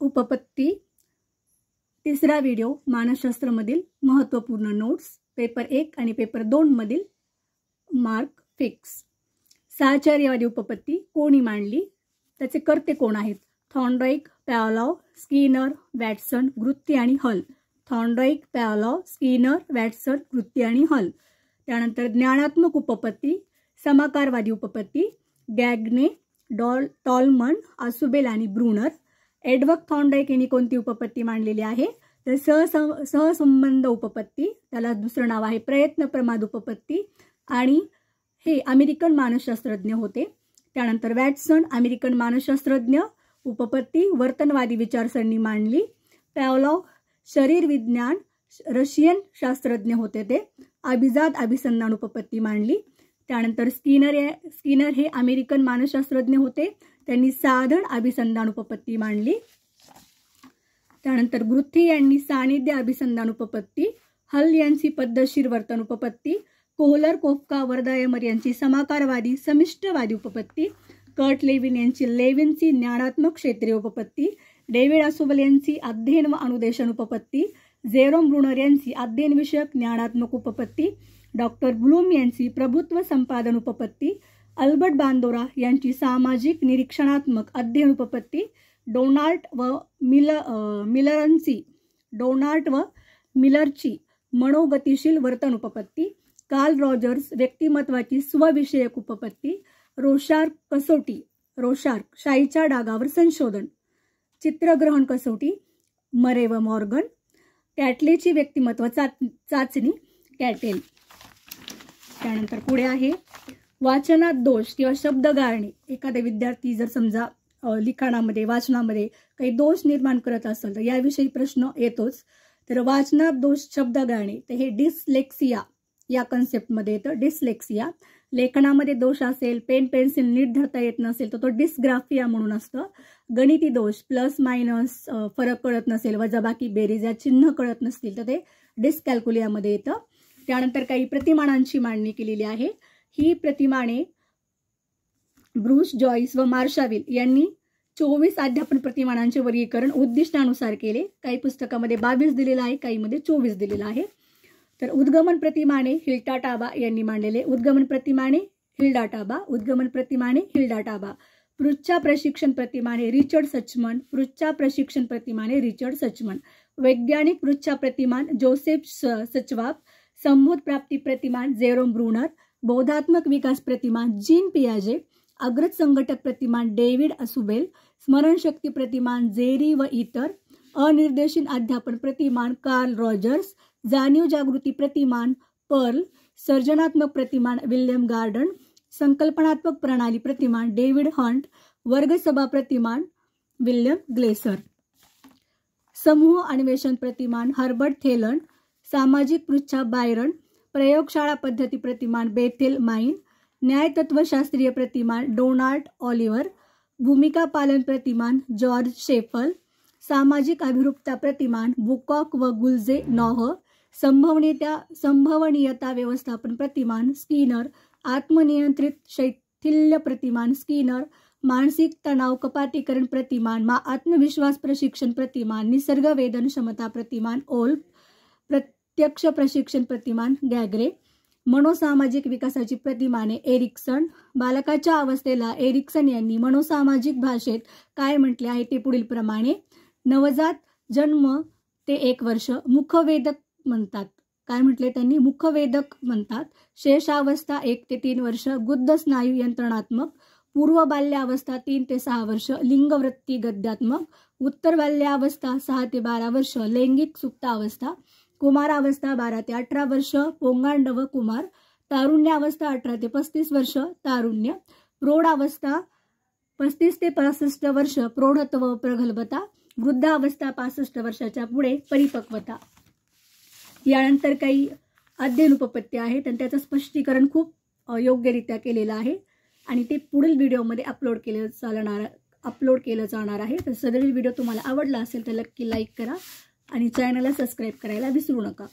उपपत्ती तिसरा व्हिडिओ मानसशास्त्रमधील महत्त्वपूर्ण notes paper 1 आणि पेपर 2 मधील मार्क फिक्स। साहचर्यवादी उपपत्ती कोणी मांडली, त्याचे कर्ते कोण आहेत? थॉर्नडाईक, पॅवलॉव, स्किनर, वॅटसन, ग्रुत्ती आणि हल। थॉर्नडाईक, पॅवलॉव, स्किनर, वॅटसन, ग्रुत्ती आणि हल। त्यानंतर ज्ञानात्मक उपपत्ती समाकारवादी उपपत्ती गॅग्ने, टॉलमन, आसुबेल आणि ब्रुनर। एडवर्ड थॉर्नडाईक यांनी कोणती उपपत्ती मांडलेली आहे? तर सहसंबंध उपपत्ती, त्याला दुसरं नाव आहे प्रयत्न प्रमाद उपपत्ती, आणि हे अमेरिकन मानसशास्त्रज्ञ होते। त्यानंतर वॅटसन अमेरिकन मानसशास्त्रज्ञ उपपत्ती वर्तनवादी विचारसरणी मांडली। पॅवलॉव शरीर विज्ञान रशियन शास्त्रज्ञ होते, ते अभिजात अभिसंधान उपपत्ती मांडली। त्यानंतर स्किनर हे अमेरिकन मानसशास्त्रज्ञ होते, त्यांनी साधन अभिसंधान उपपत्ती मांडली। त्यानंतर ग्रुत्ती यांनी सानिध्य अभिसंधान उपपत्ती, हल यांची पद्धतशीर वर्तन उपपत्ती, कोहलर, कोफका, वर्दायमर यांची समाकारवादी समिष्टवादी उपपत्ती, कर्ट लेविन यांची लेविनची ज्ञानात्मक क्षेत्रीय उपपत्ती, डेव्हिड आसुबेल यांची अध्ययन व अनुदेशन उपपत्ती, जेरोम ब्रुनर यांची अध्ययन विषयक ज्ञानात्मक उपपत्ती, डॉक्टर ब्लूम यांची प्रभुत्व संपादन उपपत्ती, अल्बर्ट बांदोरा यांची सामाजिक निरीक्षणात्मक अध्ययन उपपत्ती, डोनाल्ड व मिलरची मनोगतिशील वर्तन उपपत्ती, कार्ल रॉजर्स व्यक्तिमत्वाची स्वविषयक उपपत्ती, रोशार्क शाईच्या डागावर संशोधन, चित्रग्रहण कसोटी मरे व मॉर्गन, कॅटलेची व्यक्तिमत्व चाचणी कॅटेल। त्यानंतर पुढे आहे वाचनात दोष किंवा शब्द गाळणे। एखादा विद्यार्थी जर समजा लिखाणामध्ये वाचनामध्ये काही दोष निर्माण करत असेल तर याविषयी प्रश्न येतोच। तर वाचनात दोष शब्द गाळणे, तर हे डिसलेक्सिया या कन्सेप्टमध्ये येतं। डिसलेक्सिया लेखनामध्ये दोष असेल, पेन पेन्सिल नीट धरता येत नसेल तर तो डिस्ग्राफिया म्हणून असतं। गणिती दोष प्लस मायनस फरक कळत नसेल, वजाबाकी बेरीज या चिन्ह कळत नसतील तर ते डिस्कॅल्क्युलियामध्ये येतं। त्यानंतर काही प्रतिमानांची मांडणी केलेली आहे। ही प्रतिमाने ब्रूस जॉईस व मार्शाविल यांनी 24 अध्यापन प्रतिमानांचे वर्गीकरण उद्दिष्टानुसार केले। काही पुस्तकामध्ये 22 दिलेला आहे, काहीमध्ये 24 दिलेला आहे। तर उद्गमन प्रतिमाने हिल्डाटाबा यांनी मांडलेले उद्गमन प्रतिमाने हिल्डाटाबा, पृच्छा प्रशिक्षण प्रतिमाने रिचर्ड सचमन, वैज्ञानिक पृच्छा प्रतिमान जोसेफ सचवाब, संबोध प्राप्ती प्रतिमान जेरोम ब्रुनर, बौद्धात्मक विकास प्रतिमान जीन पियाजे, अग्रज संघटक प्रतिमान डेव्हिड आसुबेल, स्मरणशक्ती प्रतिमान जेरी व इतर, अनिर्देशित अध्यापन प्रतिमान कार्ल रॉजर्स, जाणीव जागृती प्रतिमान पर्ल, सर्जनात्मक प्रतिमान विल्यम गार्डन, संकल्पनात्मक प्रणाली प्रतिमान डेव्हिड हंट, वर्गसभा प्रतिमान विल्यम ग्लेसर, समूह अन्वेषण प्रतिमान हर्बर्ट थेलन, सामाजिक पृच्छा बायरन, प्रयोगशाळा पद्धती प्रतिमान बेथेल माइन, न्यायतत्वशास्त्रीय प्रतिमान डोनाल्ड ऑलिव्हर, भूमिका पालन प्रतिमान जॉर्ज शेफल, सामाजिक अभिरूपता प्रतिमान बुकॉक व गुल्जे नॉह, संभवनीयता व्यवस्थापन प्रतिमान स्किनर, आत्मनियंत्रित शैथिल्य प्रतिमान स्किनर, मानसिक तणाव कपातीकरण प्रतिमान आत्मविश्वास प्रशिक्षण प्रतिमान, निसर्ग वेदन क्षमता प्रतिमान ओल्फ, प्रत्यक्ष प्रशिक्षण प्रतिमान गॅग्रे, मनोसामाजिक विकासाची प्रतिमाने एरिक्सन, बालकाच्या अवस्थेला एरिक्सन यांनी मनोसामाजिक भाषेत काय म्हटले आहे ते पुढील प्रमाणे: नवजात जन्म ते 1 वर्ष मुखवेदक म्हणतात, काय म्हटले त्यांनी? मुखवेदक म्हणतात। शेषावस्था 1 ते 3 वर्ष गुद्ध स्नायू यंत्रणात्मक, पूर्व बाल्यावस्था 3 ते 6 वर्ष लिंगवृत्ती गद्यात्मक, उत्तर बाल्यावस्था 6 ते 12 वर्ष लैंगिक सुप्तावस्था, कुमारावस्था 12 ते 18 वर्ष पोंगांडव कुमार, तारुण्यावस्था 18 ते 35 वर्ष तारुण्य, प्रौढावस्था 35 ते 65 वर्ष प्रौढत्व व प्रगल्भता, वृद्धावस्था 65 वर्षाच्या पुढे परिपक्वता। यानंतर काही अध्ययन उपपत्ती आहेत आणि त्याचं स्पष्टीकरण खूप योग्यरित्या केलेलं आहे आणि ते पुढील व्हिडिओमध्ये अपलोड केलं जाणार आहे। तर सदरील व्हिडिओ तुम्हाला आवडला असेल तर नक्की लाईक करा आणि चॅनलला सबस्क्राईब करायला विसरू नका।